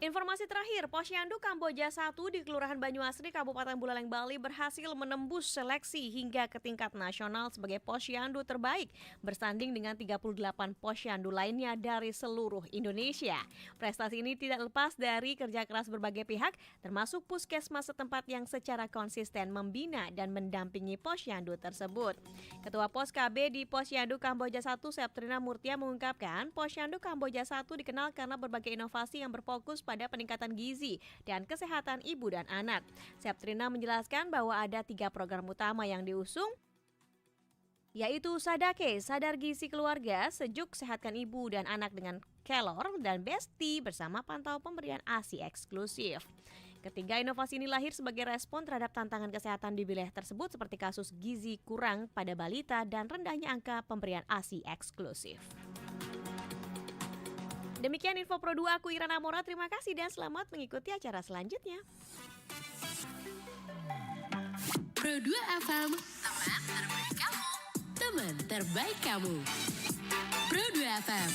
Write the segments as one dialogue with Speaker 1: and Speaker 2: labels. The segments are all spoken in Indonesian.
Speaker 1: Informasi terakhir, Posyandu Kamboja 1 di Kelurahan Banyuasri, Kabupaten Buleleng, Bali berhasil menembus seleksi hingga ke tingkat nasional sebagai Posyandu terbaik, bersanding dengan 38 Posyandu lainnya dari seluruh Indonesia. Prestasi ini tidak lepas dari kerja keras berbagai pihak, termasuk puskesmas setempat yang secara konsisten membina dan mendampingi Posyandu tersebut. Ketua Pos KB di Posyandu Kamboja 1, Septrina Murtia mengungkapkan, Posyandu Kamboja 1 dikenal karena berbagai inovasi yang berfokus pada peningkatan gizi dan kesehatan ibu dan anak. Septrina menjelaskan bahwa ada 3 program utama yang diusung, yaitu Sadake, Sadar Gizi Keluarga, Sejuk Sehatkan Ibu dan Anak dengan Kelor, dan Besti bersama pantau pemberian ASI eksklusif. Ketiga inovasi ini lahir sebagai respon terhadap tantangan kesehatan di wilayah tersebut seperti kasus gizi kurang pada balita dan rendahnya angka pemberian ASI eksklusif. Demikian info Pro 2, aku Irana Mora, terima kasih dan selamat mengikuti acara selanjutnya.
Speaker 2: Pro 2 FM, teman terbaik kamu. Teman terbaik kamu. Pro 2 FM.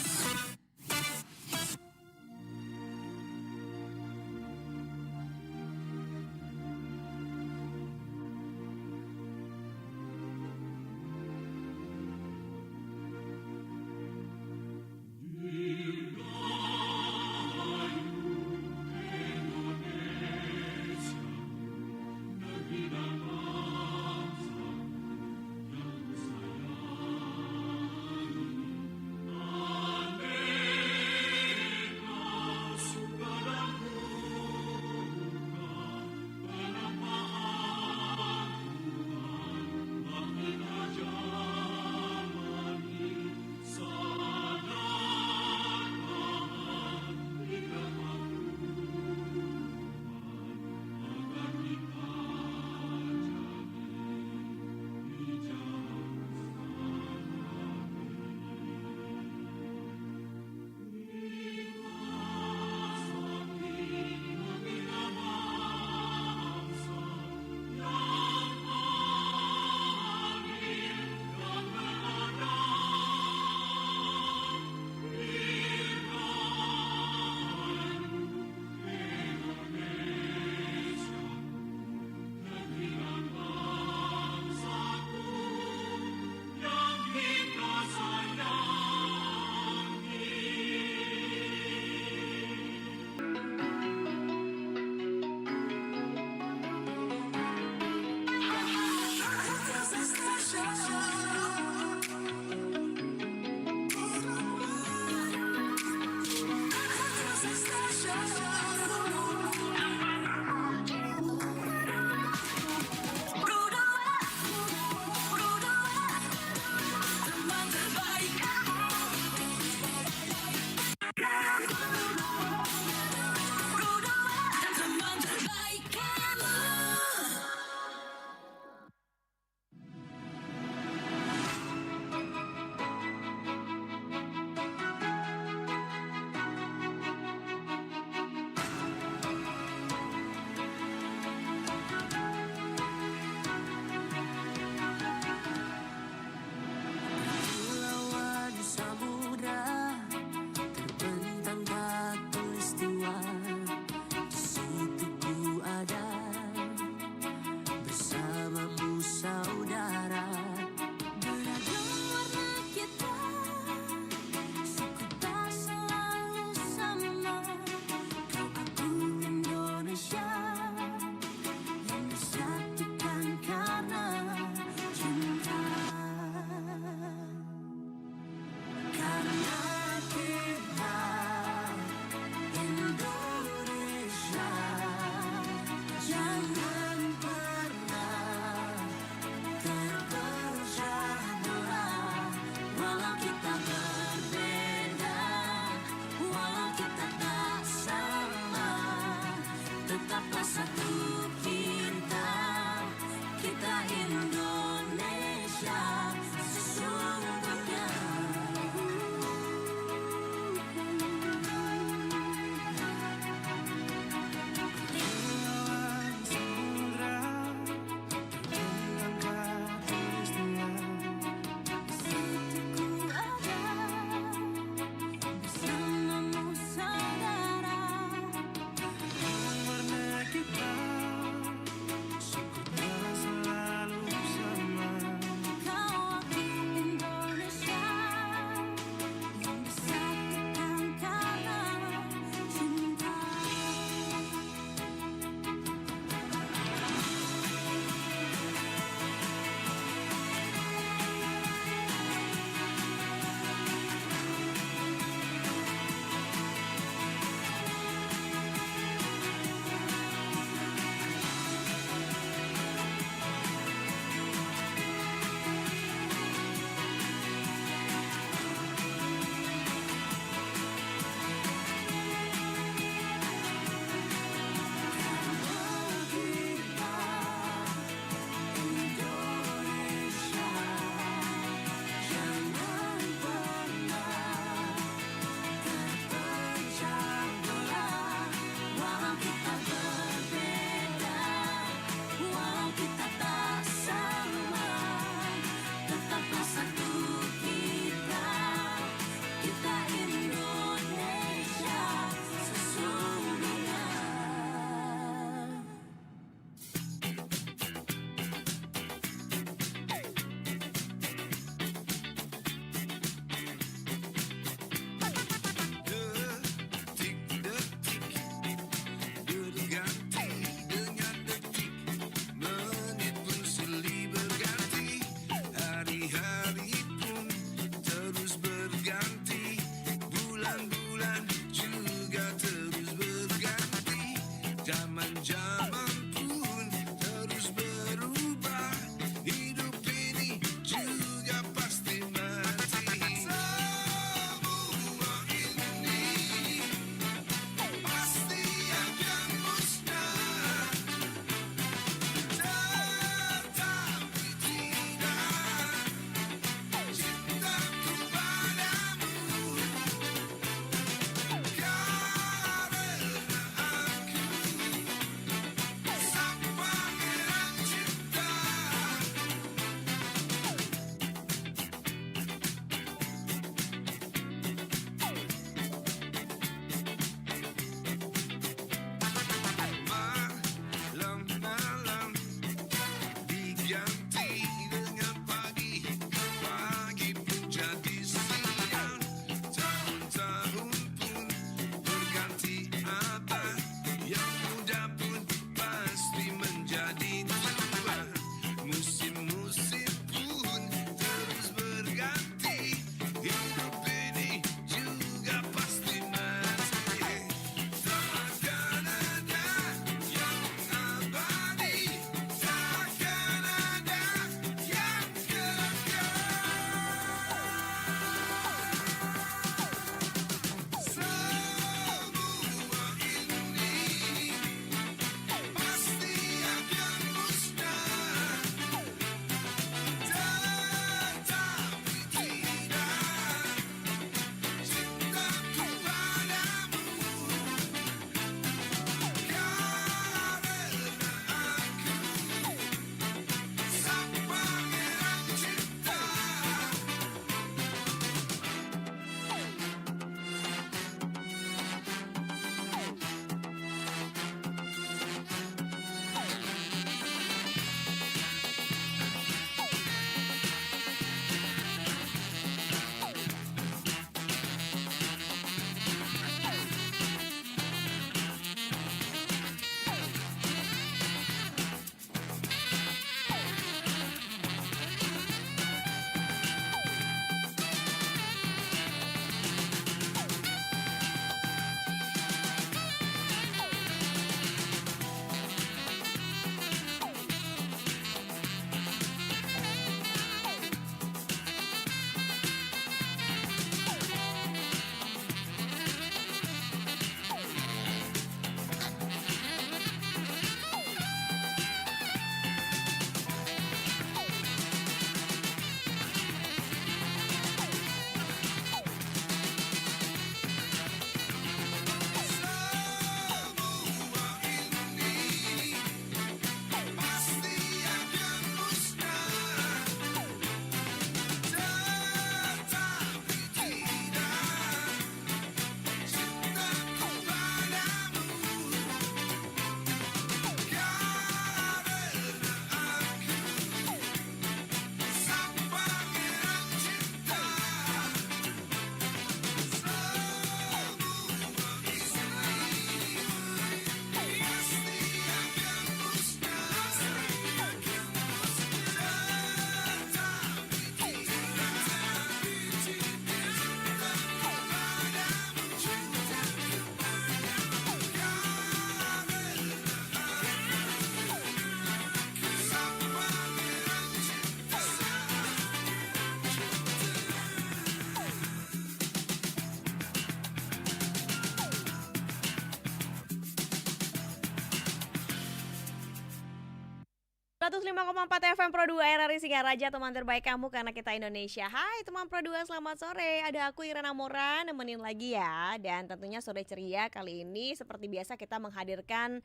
Speaker 1: 105,4 FM Pro 2 RRI Singaraja, teman terbaik kamu karena kita Indonesia. Hai teman Pro 2, selamat sore. Ada aku Irena Mora nemenin lagi ya. Dan tentunya sore ceria kali ini seperti biasa kita menghadirkan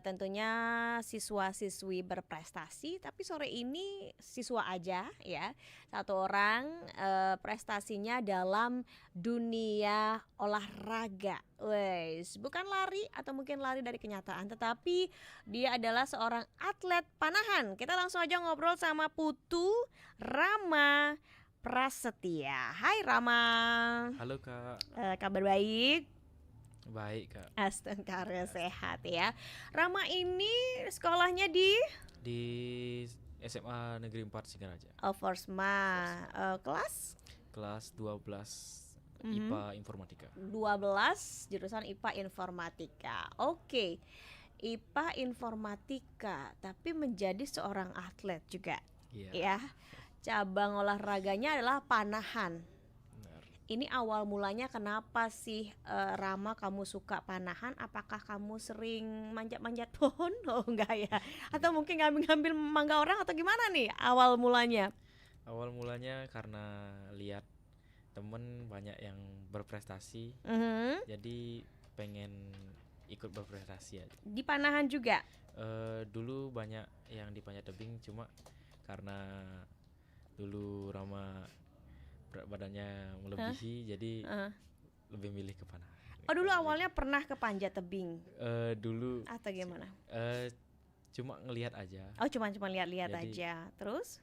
Speaker 1: tentunya siswa-siswi berprestasi. Tapi sore ini siswa aja ya. Satu orang prestasinya dalam dunia olahraga. Wes, bukan lari atau mungkin lari dari kenyataan, tetapi dia adalah seorang atlet panahan. Kita langsung aja ngobrol sama Putu Rama Prasetya. Hai Rama.
Speaker 3: Halo Kak.
Speaker 1: Kabar baik?
Speaker 3: Baik Kak.
Speaker 1: Astagfirullah, sehat ya. Rama ini sekolahnya di
Speaker 3: SMA Negeri 4 Singaraja.
Speaker 1: Forsma. Kelas?
Speaker 3: Kelas 12 IPA Informatika.
Speaker 1: 12 jurusan IPA Informatika. Oke. IPA Informatika, tapi menjadi seorang atlet juga.
Speaker 3: Iya.
Speaker 1: Ya. Cabang olahraganya adalah panahan.
Speaker 3: Benar.
Speaker 1: Ini awal mulanya kenapa sih Rama kamu suka panahan? Apakah kamu sering manjat-manjat pohon? Oh enggak ya. Atau mungkin ngambil-ngambil mangga orang atau gimana nih awal mulanya?
Speaker 3: Awal mulanya karena lihat temen banyak yang berprestasi, jadi pengen ikut berprestasi aja.
Speaker 1: Di panahan juga?
Speaker 3: Dulu banyak yang di panjat tebing, cuma karena dulu Rama berat badannya melebihi, jadi lebih milih ke panahan.
Speaker 1: Oh dulu awalnya pernah ke panjat tebing?
Speaker 3: Dulu
Speaker 1: Atau gimana?
Speaker 3: Cuma ngelihat aja.
Speaker 1: Oh cuma lihat-lihat
Speaker 3: Jadi,
Speaker 1: aja. Terus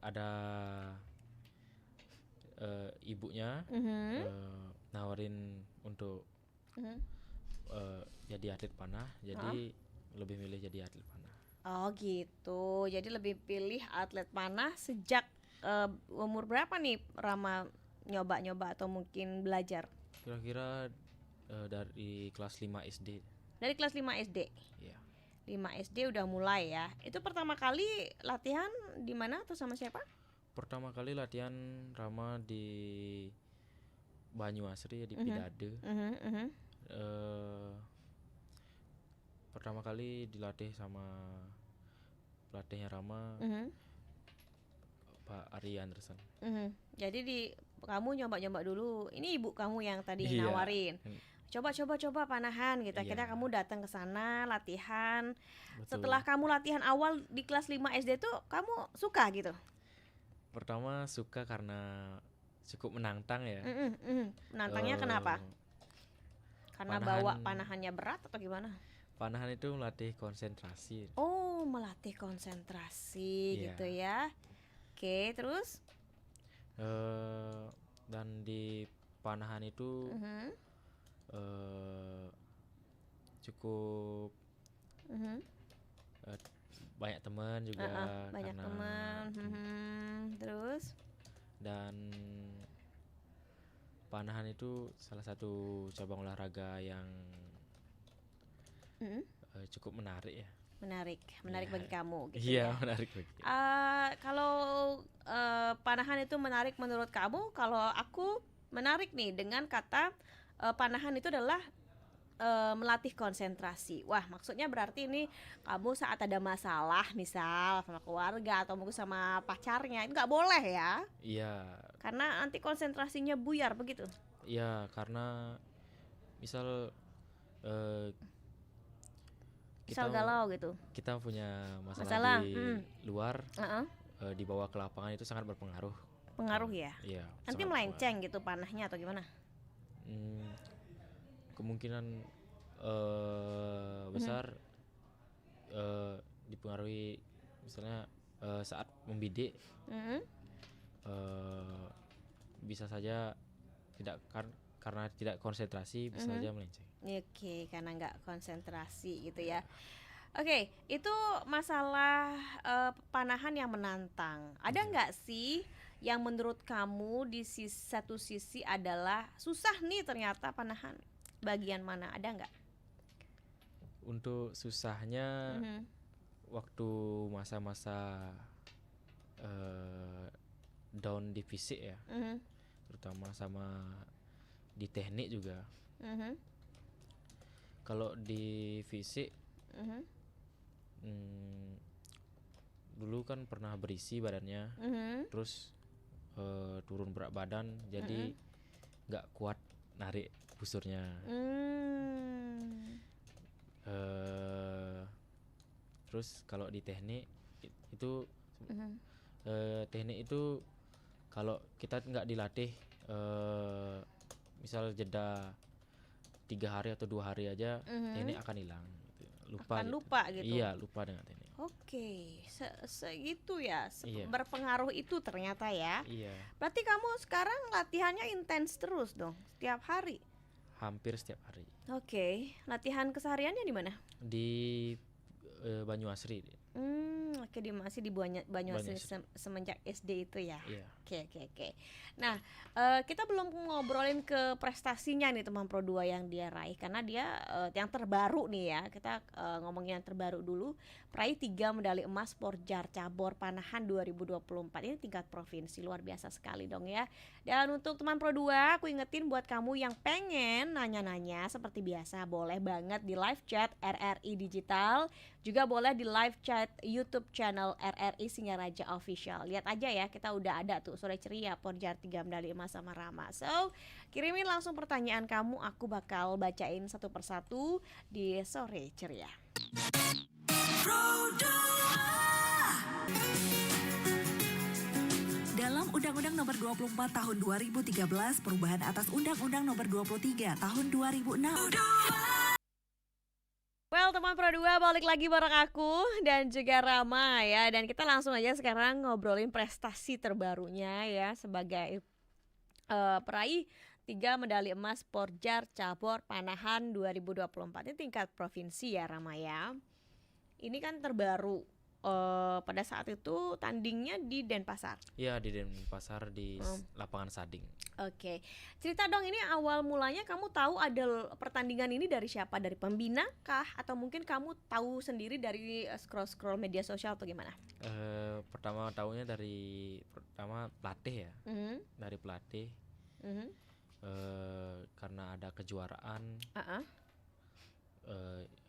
Speaker 3: ada ibunya nawarin untuk jadi atlet panah, jadi lebih milih jadi atlet panah.
Speaker 1: Oh gitu. Jadi lebih pilih atlet panah sejak umur berapa nih Rama nyoba-nyoba atau mungkin belajar?
Speaker 3: Kira-kira dari kelas 5 SD.
Speaker 1: Dari kelas 5 SD.
Speaker 3: Iya.
Speaker 1: 5 SD udah mulai ya. Itu pertama kali latihan di mana atau sama siapa?
Speaker 3: Pertama kali latihan Rama di Banyuasri di Pidade. Pertama kali dilatih sama pelatihnya Rama, Pak Ari Anderson.
Speaker 1: Jadi kamu nyoba-nyoba dulu. Ini ibu kamu yang tadi
Speaker 3: Iya.
Speaker 1: nawarin. Coba panahan gitu.
Speaker 3: Iya.
Speaker 1: Kita kamu datang ke sana latihan.
Speaker 3: Betul.
Speaker 1: Setelah kamu latihan awal di kelas 5 SD tuh kamu suka gitu?
Speaker 3: Pertama suka karena cukup menantang ya.
Speaker 1: Menantangnya kenapa? Karena
Speaker 3: panahan-
Speaker 1: bawa panahannya berat atau gimana?
Speaker 3: Panahan itu melatih konsentrasi.
Speaker 1: Oh, melatih konsentrasi
Speaker 3: Iya.
Speaker 1: gitu ya. Oke, terus?
Speaker 3: Dan di panahan itu cukup banyak teman juga
Speaker 1: Banyak
Speaker 3: karena
Speaker 1: teman. Terus?
Speaker 3: dan panahan itu salah satu cabang olahraga yang cukup menarik ya.
Speaker 1: Menarik
Speaker 3: Iya.
Speaker 1: bagi kamu gitu
Speaker 3: Iya,
Speaker 1: ya.
Speaker 3: menarik bagi.
Speaker 1: Kalau panahan itu menarik menurut kamu, kalau aku menarik nih dengan kata panahan itu adalah melatih konsentrasi. Wah, maksudnya berarti ini kamu saat ada masalah misal sama keluarga atau mungkin sama pacarnya itu nggak boleh ya,
Speaker 3: Iya,
Speaker 1: karena nanti konsentrasinya buyar begitu.
Speaker 3: iya karena misal
Speaker 1: Misal galau gitu.
Speaker 3: kita punya
Speaker 1: Masalah,
Speaker 3: masalah di luar,
Speaker 1: Heeh.
Speaker 3: dibawa ke lapangan itu sangat berpengaruh.
Speaker 1: Pengaruh ya.
Speaker 3: Iya.
Speaker 1: Nanti
Speaker 3: sangat
Speaker 1: melenceng gitu panahnya atau gimana?
Speaker 3: Kemungkinan besar dipengaruhi misalnya saat membidik bisa saja karena tidak konsentrasi bisa saja melenceng.
Speaker 1: Oke, karena nggak konsentrasi gitu ya. Oke, itu masalah panahan yang menantang. Ada nggak sih yang menurut kamu di satu sisi adalah susah nih ternyata panahan? Bagian mana? Ada nggak?
Speaker 3: Untuk susahnya waktu masa-masa down di fisik ya, terutama sama di teknik juga.
Speaker 1: Mhm.
Speaker 3: Kalau di fisik
Speaker 1: Mhm.
Speaker 3: dulu kan pernah berisi badannya,
Speaker 1: Mhm.
Speaker 3: terus turun berat badan, jadi nggak kuat narik busurnya.
Speaker 1: Hmm.
Speaker 3: Terus kalau di teknik itu
Speaker 1: Mhm.
Speaker 3: teknik itu kalau kita nggak dilatih, misal jeda 3 hari atau 2 hari aja, teknik akan hilang gitu. Lupa
Speaker 1: Akan
Speaker 3: gitu.
Speaker 1: lupa gitu.
Speaker 3: Iya, lupa dengan teknik.
Speaker 1: Oke, segitu ya,
Speaker 3: Iya.
Speaker 1: berpengaruh itu ternyata ya.
Speaker 3: Iya,
Speaker 1: Berarti kamu sekarang latihannya intens terus dong, setiap hari.
Speaker 3: hampir setiap hari
Speaker 1: Oke, latihan kesehariannya di mana?
Speaker 3: di Banyuasri.
Speaker 1: Oke, masih di Banyuasri
Speaker 3: Banyuasri.
Speaker 1: semenjak SD itu ya.
Speaker 3: Iya.
Speaker 1: Oke. Nah, kita belum ngobrolin ke prestasinya nih teman Pro 2 yang dia raih, karena dia yang terbaru nih ya. Kita ngomongin yang terbaru dulu. Peraih 3 medali emas Porjar cabur panahan 2024. Ini tingkat provinsi, luar biasa sekali dong ya. Dan untuk teman Pro 2, aku ingetin buat kamu yang pengen nanya-nanya seperti biasa, boleh banget di live chat RRI Digital. Juga boleh di live chat YouTube channel RRI Singaraja Official. Lihat aja ya, kita udah ada tuh sore ceria Porjar 3 medali emas sama Rama. So, kirimin langsung pertanyaan kamu, aku bakal bacain satu persatu di sore ceria.
Speaker 4: Dalam Undang-Undang Nomor 24 Tahun 2013, perubahan atas Undang-Undang Nomor 23 Tahun 2006.
Speaker 1: Well, teman Pro 2, balik lagi bareng aku dan juga Rama ya. Dan kita langsung aja sekarang ngobrolin prestasi terbarunya ya, sebagai peraih 3 medali emas Porjar cabur panahan 2024. Ini tingkat provinsi ya Rama ya. Ini kan terbaru, pada saat itu tandingnya di Denpasar.
Speaker 3: Iya, di Denpasar di lapangan Sading.
Speaker 1: Oke, cerita dong, ini awal mulanya kamu tahu ada pertandingan ini dari siapa? Dari pembina kah? Atau mungkin kamu tahu sendiri dari scroll-scroll media sosial atau gimana?
Speaker 3: Pertama tahunya dari pelatih ya,
Speaker 1: Mhm.
Speaker 3: dari pelatih.
Speaker 1: Mhm.
Speaker 3: Karena ada kejuaraan,
Speaker 1: Uh-uh.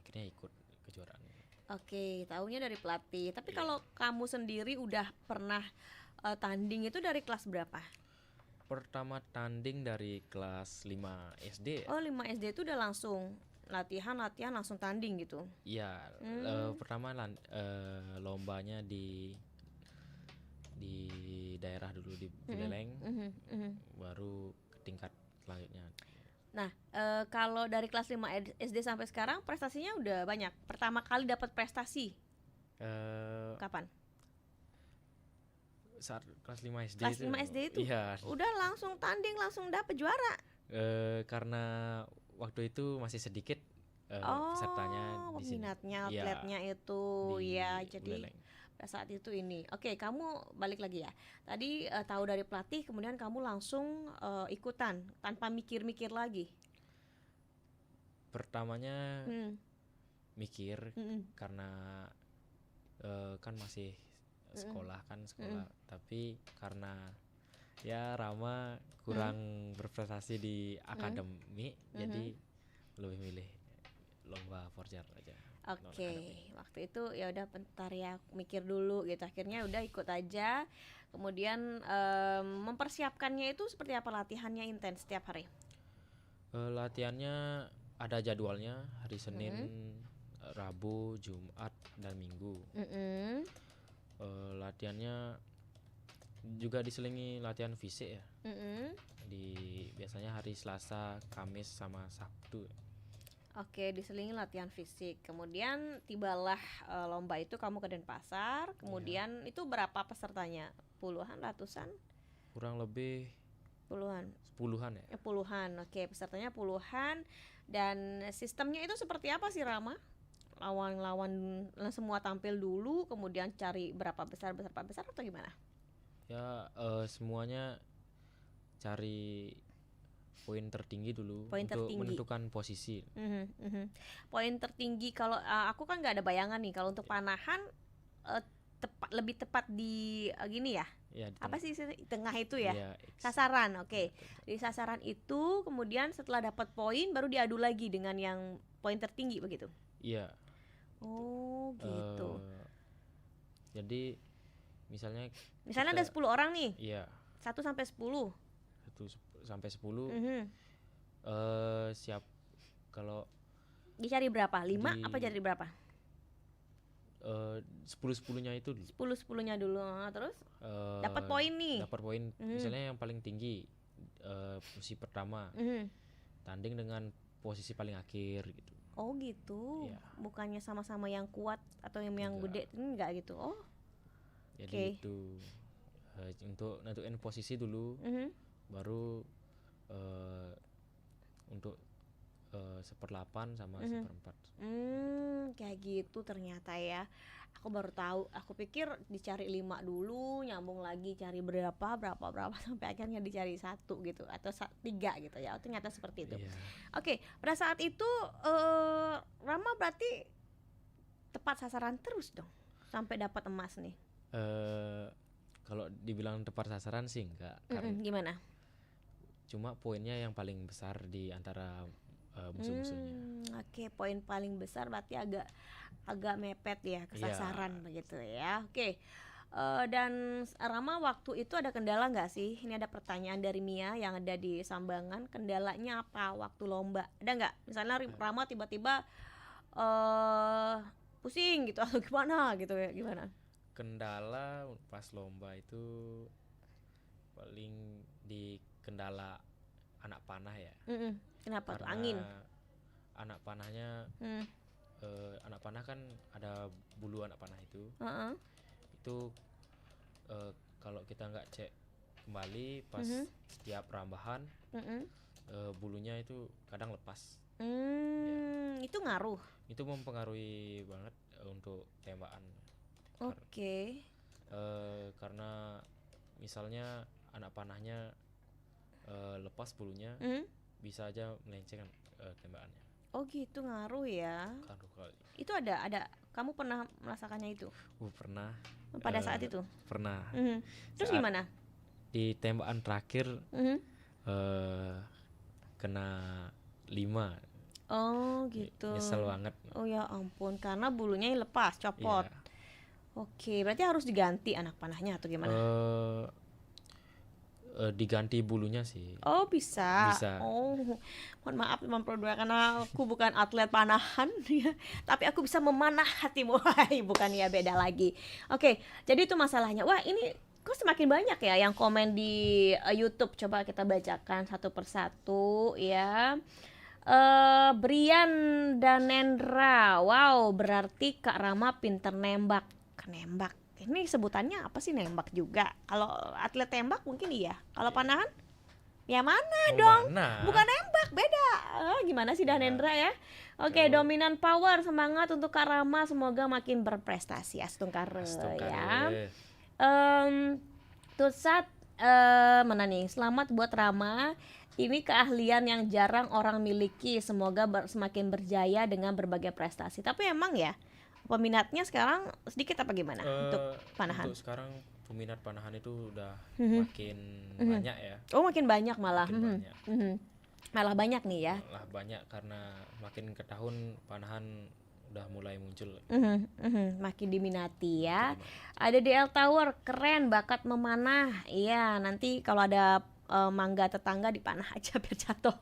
Speaker 3: akhirnya ikut kejuaraan.
Speaker 1: Oke, tahunya dari pelatih. Tapi kalau kamu sendiri udah pernah tanding itu dari kelas berapa?
Speaker 3: Pertama tanding dari kelas 5 SD.
Speaker 1: Oh, 5 SD itu udah langsung latihan langsung tanding gitu.
Speaker 3: Iya, pertama lombanya di daerah dulu di Buleleng, baru ke tingkat selanjutnya.
Speaker 1: Nah, kalau dari kelas 5 SD sampai sekarang prestasinya udah banyak. Pertama kali dapat prestasi kapan?
Speaker 3: Saat kelas 5 SD
Speaker 1: Kelas 5 SD itu?
Speaker 3: Iya.
Speaker 1: Udah langsung tanding, langsung dapet juara.
Speaker 3: Karena waktu itu masih sedikit pesertanya di sini.
Speaker 1: Peminatnya,
Speaker 3: Iya,
Speaker 1: atletnya itu
Speaker 3: di
Speaker 1: ya, jadi
Speaker 3: Buleleng.
Speaker 1: pada saat itu ini. Oke, kamu balik lagi ya. Tadi tahu dari pelatih, kemudian kamu langsung ikutan tanpa mikir-mikir lagi.
Speaker 3: Pertamanya mikir
Speaker 1: Mm-mm.
Speaker 3: karena kan masih sekolah, tapi karena ya Rama kurang berprestasi di akademik, jadi lebih milih lomba Porjar aja.
Speaker 1: Oke, waktu itu ya udah bentar ya, mikir dulu gitu. Akhirnya udah ikut aja. Kemudian mempersiapkannya itu seperti apa, latihannya intens setiap hari?
Speaker 3: Latihannya ada jadwalnya, hari Senin, Rabu, Jumat, dan Minggu. Latihannya juga diselingi latihan fisik ya. Biasanya hari Selasa, Kamis, sama Sabtu.
Speaker 1: Oke, diselingi latihan fisik. Kemudian tibalah lomba itu, kamu ke Denpasar. Kemudian itu berapa pesertanya? Puluhan, ratusan?
Speaker 3: Kurang lebih
Speaker 1: Puluhan.
Speaker 3: puluhan ya.
Speaker 1: Puluhan. Oke, pesertanya puluhan. Dan sistemnya itu seperti apa sih Rama? Lawan-lawan semua tampil dulu, kemudian cari berapa besar atau gimana?
Speaker 3: Ya, semuanya cari poin tertinggi dulu untuk menentukan posisi.
Speaker 1: Poin tertinggi, kalau aku kan nggak ada bayangan nih. Kalau untuk panahan lebih tepat di gini ya.
Speaker 3: Ya, di
Speaker 1: Apa
Speaker 3: tengah.
Speaker 1: sih tengah itu ya?
Speaker 3: Iya,
Speaker 1: Sasaran, oke.
Speaker 3: Iya, betul.
Speaker 1: Di sasaran itu kemudian setelah dapat poin baru diadu lagi dengan yang poin tertinggi begitu.
Speaker 3: Iya.
Speaker 1: Oh, gitu.
Speaker 3: Jadi misalnya
Speaker 1: Misalnya ada
Speaker 3: kita-
Speaker 1: 10 orang nih,
Speaker 3: iya
Speaker 1: 1 sampai 10.
Speaker 3: 1 sampai 10
Speaker 1: Mhm.
Speaker 3: siap kalau
Speaker 1: Dicari berapa? 5 apa
Speaker 3: Di-
Speaker 1: jadi berapa?
Speaker 3: 10-10-nya itu
Speaker 1: 10-10-nya dulu. Terus dapat poin nih.
Speaker 3: dapat poin.
Speaker 1: Mhm.
Speaker 3: Misalnya yang paling tinggi posisi pertama
Speaker 1: Mhm.
Speaker 3: tanding dengan posisi paling akhir gitu.
Speaker 1: Oh gitu.
Speaker 3: Iya.
Speaker 1: Bukannya sama-sama yang kuat atau yang
Speaker 3: Enggak.
Speaker 1: gede enggak gitu. Oh.
Speaker 3: Jadi
Speaker 1: Oke.
Speaker 3: itu untuk nentuin posisi dulu,
Speaker 1: Mhm.
Speaker 3: baru untuk 1/8 sama
Speaker 1: Mhm.
Speaker 3: 1/4.
Speaker 1: Kayak gitu ternyata ya. Aku baru tahu. Aku pikir dicari 5 dulu, nyambung lagi cari berapa sampai akhirnya dicari 1 gitu atau 3 gitu ya. Oh, ternyata seperti itu.
Speaker 3: Iya.
Speaker 1: Oke, pada saat itu Rama berarti tepat sasaran terus dong sampai dapat emas nih.
Speaker 3: Kalau dibilang tepat sasaran sih enggak, karena
Speaker 1: Gimana?
Speaker 3: cuma poinnya yang paling besar di antara musuh-musuhnya.
Speaker 1: Oke, poin paling besar berarti agak mepet ya ke
Speaker 3: Iya.
Speaker 1: sasaran begitu ya. Oke. Dan Rama waktu itu ada kendala nggak sih? Ini ada pertanyaan dari Mia yang ada di Sambangan. Kendalanya apa waktu lomba? Ada nggak? Misalnya Rama tiba-tiba pusing gitu atau gimana gitu ya? Gimana?
Speaker 3: Kendala pas lomba itu paling di kendala anak panah ya.
Speaker 1: Kenapa tuh?
Speaker 3: Karena
Speaker 1: Angin.
Speaker 3: anak panahnya
Speaker 1: Hmm.
Speaker 3: anak panah kan ada bulu anak panah itu.
Speaker 1: Heeh.
Speaker 3: Itu kalau kita nggak cek kembali pas setiap rambahan
Speaker 1: Mm-mm.
Speaker 3: bulunya itu kadang lepas.
Speaker 1: Itu ngaruh.
Speaker 3: Itu mempengaruhi banget untuk tembakan.
Speaker 1: Oke.
Speaker 3: Karena misalnya anak panahnya lepas bulunya,
Speaker 1: Hmm.
Speaker 3: bisa aja melenceng tembakannya.
Speaker 1: Oh gitu, ngaruh ya.
Speaker 3: Ngaruh kali.
Speaker 1: Itu ada kamu pernah merasakannya itu
Speaker 3: Pernah
Speaker 1: pada saat itu?
Speaker 3: pernah
Speaker 1: Terus
Speaker 3: Saat-
Speaker 1: gimana?
Speaker 3: di tembakan terakhir
Speaker 1: Mhm.
Speaker 3: kena 5.
Speaker 1: Oh gitu.
Speaker 3: Nyesel banget.
Speaker 1: Oh ya ampun, karena bulunya lepas, copot.
Speaker 3: Iya.
Speaker 1: Oke, berarti harus diganti anak panahnya atau gimana?
Speaker 3: Diganti bulunya sih.
Speaker 1: Oh bisa.
Speaker 3: Bisa.
Speaker 1: Oh, mohon maaf teman produser karena aku bukan atlet panahan ya, tapi aku bisa memanah hatimu. Hai, bukan ya, beda lagi. Oke, jadi itu masalahnya. Wah ini kok semakin banyak ya yang komen di YouTube. Coba kita bacakan satu persatu ya. Brian dan Nendra, wow berarti Kak Rama pinter nembak. Ini sebutannya apa sih, nembak juga? Kalau atlet tembak mungkin iya. Kalau panahan? Ya mana dong?
Speaker 3: Mana?
Speaker 1: Bukan nembak, beda. Gimana sih Danendra ya? Oke, dominan power, semangat untuk Kak Rama, semoga makin berprestasi. Astungkare ya. Tutsat mana nih? Selamat buat Rama. Ini keahlian yang jarang orang miliki. Semoga semakin berjaya dengan berbagai prestasi. Tapi emang ya peminatnya sekarang sedikit apa gimana untuk panahan?
Speaker 3: Untuk sekarang peminat panahan itu udah makin banyak ya.
Speaker 1: Oh makin banyak malah.
Speaker 3: Makin banyak.
Speaker 1: Malah banyak nih ya.
Speaker 3: Malah banyak karena makin ke tahun panahan udah mulai muncul.
Speaker 1: Makin diminati ya. Ada DL Tower, keren, bakat memanah. Iya, nanti kalau ada mangga tetangga dipanah aja biar jatuh.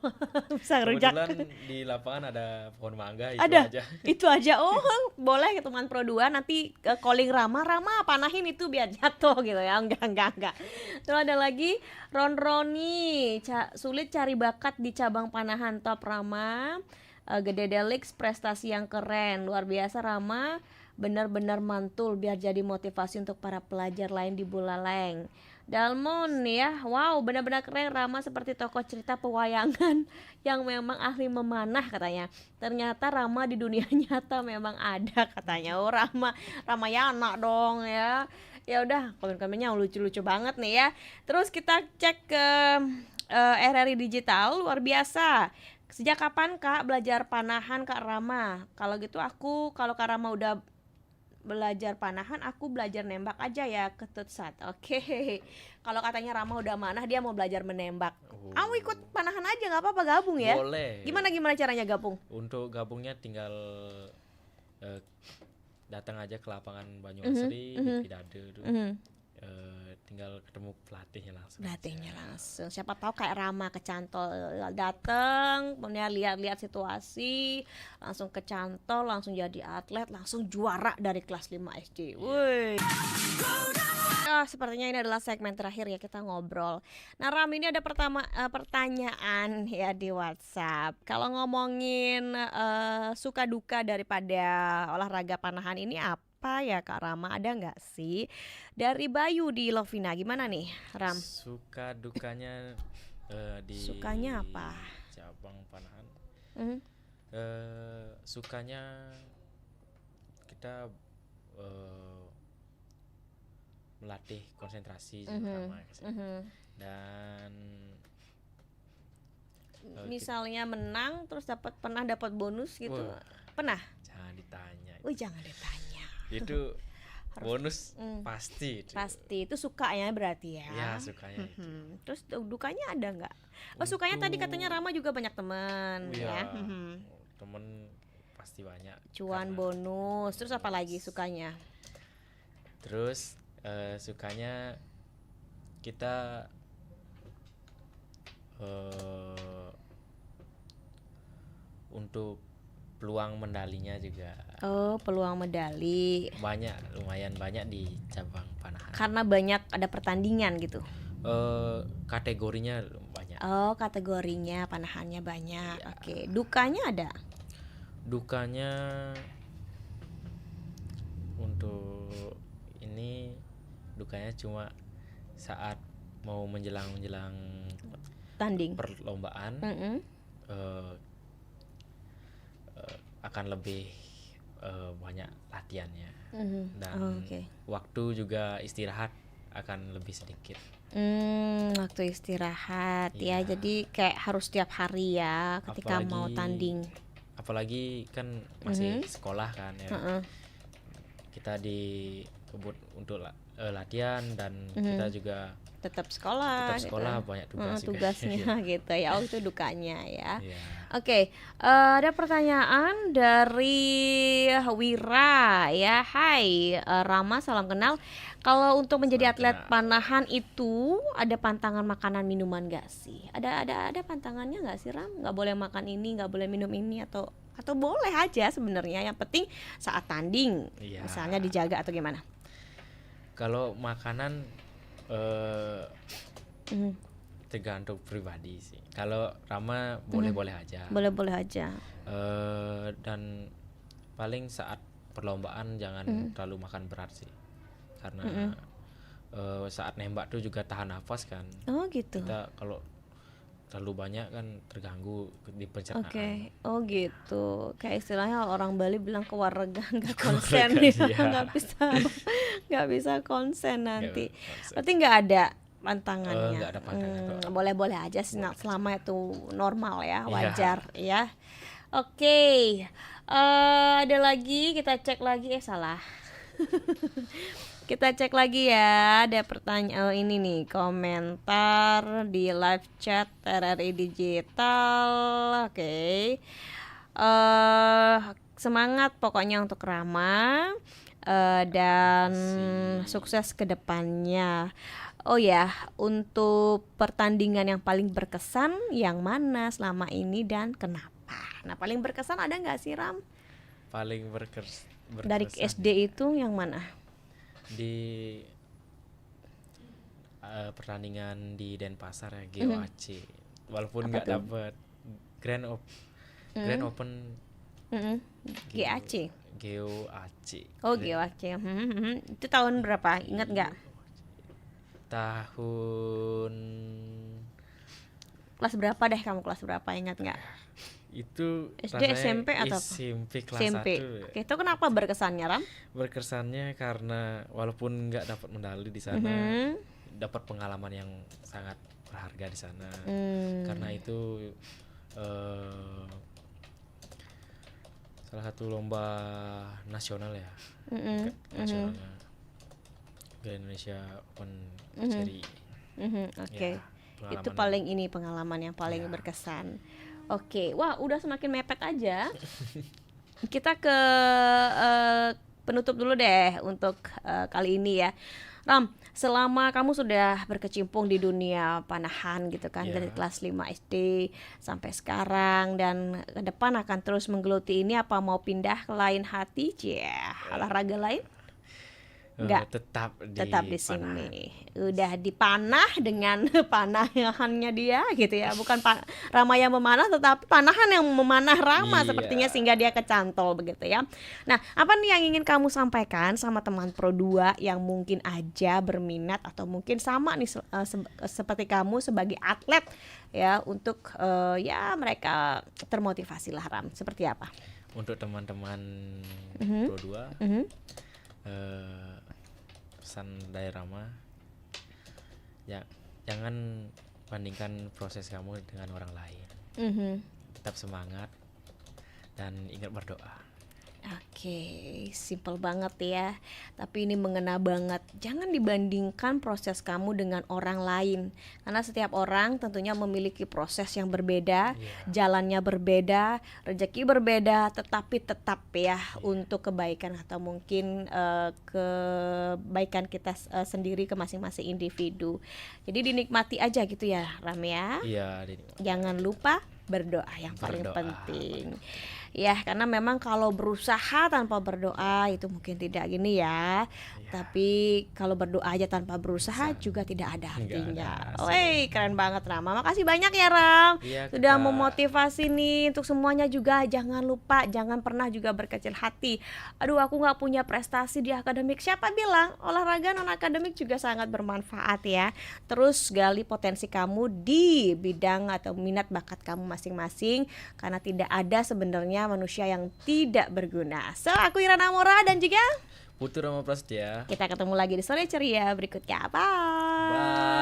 Speaker 1: Bisa rujak.
Speaker 3: Kebetulan di lapangan ada pohon mangga itu
Speaker 1: Ada.
Speaker 3: aja.
Speaker 1: Itu aja. Oh, boleh ke teman Pro 2 nanti calling Rama panahin itu biar jatuh gitu ya. Enggak. Terus ada lagi Ron Roni, sulit cari bakat di cabang panahan top Rama. Gede Delix, prestasi yang keren, luar biasa Rama, benar-benar mantul biar jadi motivasi untuk para pelajar lain di Buleleng. Dalmon ya, wow benar-benar keren Rama, seperti tokoh cerita pewayangan yang memang ahli memanah katanya. Ternyata Rama di dunia nyata memang ada katanya. Oh Ramayana dong ya. Ya udah, komen-komennya lucu-lucu banget nih ya. Terus kita cek ke RRI Digital, luar biasa. Sejak kapan Kak belajar panahan Kak Rama? Kalau gitu kalau Kak Rama udah belajar panahan, aku belajar nembak aja ya ke Tutsat. Oke. Kalau katanya Rama udah manah, dia mau belajar menembak. Kamu ikut panahan aja nggak apa-apa, gabung ya.
Speaker 3: Boleh.
Speaker 1: Gimana caranya gabung?
Speaker 3: Untuk gabungnya tinggal datang aja ke lapangan Banyuasri di Pidade tuh. Tinggal ketemu pelatihnya langsung.
Speaker 1: Siapa tahu kayak Rama kecantol, dateng, kemudian lihat-lihat situasi, langsung kecantol, langsung jadi atlet, langsung juara dari kelas 5 SD. Woi. Sepertinya ini adalah segmen terakhir ya kita ngobrol. Nah Ram, ini ada pertanyaan ya di WhatsApp. Kalau ngomongin suka duka daripada olahraga panahan ini apa ya Kak Rama, ada nggak sih? Dari Bayu di Lovina, gimana nih Ram?
Speaker 3: Suka dukanya di
Speaker 1: Sukanya apa?
Speaker 3: Cabang panahan. Sukanya kita melatih konsentrasi terutama dan
Speaker 1: misalnya menang terus pernah dapat bonus gitu.
Speaker 3: Wah,
Speaker 1: pernah?
Speaker 3: Jangan ditanya.
Speaker 1: Jangan ditanya.
Speaker 3: Itu bonus pasti
Speaker 1: itu sukanya berarti ya.
Speaker 3: Ya sukanya itu.
Speaker 1: Terus dukanya ada nggak? Sukanya tadi katanya Rama juga banyak teman ya.
Speaker 3: Temen pasti banyak,
Speaker 1: cuan, bonus. Terus apa lagi sukanya?
Speaker 3: Terus sukanya kita untuk peluang medalinya juga.
Speaker 1: Peluang medali.
Speaker 3: Lumayan banyak di cabang panahan.
Speaker 1: Karena banyak ada pertandingan gitu.
Speaker 3: Kategorinya banyak.
Speaker 1: Kategorinya panahannya banyak. Ya. Oke. Dukanya ada?
Speaker 3: Dukanya untuk ini dukanya cuma saat mau menjelang
Speaker 1: tanding
Speaker 3: perlombaan. Akan lebih banyak latihannya dan waktu juga istirahat akan lebih sedikit.
Speaker 1: Waktu istirahat ya, jadi kayak harus tiap hari ya ketika mau tanding.
Speaker 3: Apalagi kan masih sekolah kan ya. Kita dikebut untuk latihan dan kita juga
Speaker 1: tetap sekolah
Speaker 3: gitu. Banyak
Speaker 1: tugasnya gitu ya. Itu dukanya ya. Oke, ada pertanyaan dari Wira ya. Hai Rama, salam kenal. Kalau untuk menjadi atlet panahan itu ada pantangan makanan minuman gak sih? Ada pantangannya gak sih Ram? Gak boleh makan ini, gak boleh minum ini atau boleh aja sebenarnya. Yang penting saat tanding misalnya dijaga atau gimana?
Speaker 3: Kalau makanan tergantung pribadi sih. Kalau Rama boleh-boleh aja.
Speaker 1: Boleh-boleh aja.
Speaker 3: Dan paling saat perlombaan jangan terlalu makan berat sih. Karena saat nembak tuh juga tahan nafas kan.
Speaker 1: Gitu.
Speaker 3: Kita kalau terlalu banyak kan terganggu di pencernaan.
Speaker 1: Gitu. Kayak istilahnya orang Bali bilang keluarga nggak konsen ya. nggak bisa konsen nanti. Berarti nggak ada pantangannya.
Speaker 3: Nggak ada pantangan.
Speaker 1: Boleh-boleh aja sih selama itu normal ya, wajar ya. Oke. Ada lagi, kita cek lagi salah. Kita cek lagi ya, ada pertanyaan ini nih, komentar di live chat RRI Digital. Oke. Semangat pokoknya untuk Rama dan sukses ke depannya. Untuk pertandingan yang paling berkesan yang mana selama ini dan kenapa? Nah, paling berkesan ada nggak sih Ram?
Speaker 3: Paling berkesan
Speaker 1: dari SD itu yang mana?
Speaker 3: Di pertandingan di Denpasar ya, GOAC. Walaupun nggak dapat Grand Open. GOAC.
Speaker 1: GOAC. Itu tahun berapa? Ingat nggak?
Speaker 3: Tahun
Speaker 1: kelas berapa deh kamu, kelas berapa, ingat nggak?
Speaker 3: Itu
Speaker 1: SD, SMP atau apa?
Speaker 3: SMP kelas
Speaker 1: SMP.
Speaker 3: 1.
Speaker 1: Oke, itu kenapa berkesannya Ram?
Speaker 3: Berkesannya karena walaupun nggak dapat medali di sana, dapat pengalaman yang sangat berharga di sana. Karena itu Salah satu lomba nasional ya.
Speaker 1: Mm-mm,
Speaker 3: Nasionalnya Grand Indonesia Open Seri.
Speaker 1: Oke.
Speaker 3: Ya,
Speaker 1: Itu
Speaker 3: pengalaman.
Speaker 1: paling pengalaman yang paling
Speaker 3: Ya.
Speaker 1: berkesan. Oke, wah udah semakin mepet aja. Kita ke penutup dulu deh untuk kali ini ya. Ram, selama kamu sudah berkecimpung di dunia panahan gitu kan,
Speaker 3: Ya.
Speaker 1: dari kelas 5 SD sampai sekarang dan ke depan akan terus menggeluti ini, apa mau pindah ke lain hati? Olahraga lain? Enggak. Tetap di
Speaker 3: panah.
Speaker 1: sini. Udah dipanah dengan panahannya dia gitu ya. Bukan Rama yang memanah, tetapi panahan yang memanah Rama
Speaker 3: Iya.
Speaker 1: sepertinya, sehingga dia kecantol begitu ya. Nah, apa nih yang ingin kamu sampaikan sama teman Pro 2 yang mungkin aja berminat atau mungkin sama nih seperti kamu sebagai atlet ya, untuk ya mereka termotivasi lah, Ram. Seperti apa?
Speaker 3: Untuk teman-teman
Speaker 1: Mhm.
Speaker 3: Pro 2,
Speaker 1: Mhm.
Speaker 3: pesan dari Rama, ya jangan bandingkan proses kamu dengan orang lain.
Speaker 1: Mhm.
Speaker 3: Tetap semangat dan ingat berdoa.
Speaker 1: Oke, simple banget ya. Tapi ini mengena banget. Jangan dibandingkan proses kamu dengan orang lain. Karena setiap orang tentunya memiliki proses yang berbeda, jalannya berbeda, rezeki berbeda, tetapi tetap ya untuk kebaikan atau mungkin kebaikan kita sendiri ke masing-masing individu. Jadi dinikmati aja gitu ya, Ram ya.
Speaker 3: Iya,
Speaker 1: Jangan lupa berdoa yang paling
Speaker 3: Berdoa.
Speaker 1: penting. Ya, karena memang kalau berusaha tanpa berdoa itu mungkin tidak gini ya. Tapi kalau berdoa aja tanpa berusaha juga tidak ada
Speaker 3: Nggak
Speaker 1: artinya.
Speaker 3: ada
Speaker 1: Woi, keren banget Rama. Makasih banyak ya Ram.
Speaker 3: Iya,
Speaker 1: Sudah
Speaker 3: Kak.
Speaker 1: memotivasi nih untuk semuanya juga. Jangan lupa, jangan pernah juga berkecil hati. Aduh, aku nggak punya prestasi di akademik. Siapa bilang? Olahraga non akademik juga sangat bermanfaat ya. Terus gali potensi kamu di bidang atau minat bakat kamu masing-masing, karena tidak ada sebenarnya manusia yang tidak berguna. So, aku Irana Mora dan juga
Speaker 3: Putu Rama Prasetya.
Speaker 1: kita ketemu lagi di Sore Ceria berikutnya. Bye.
Speaker 3: Bye.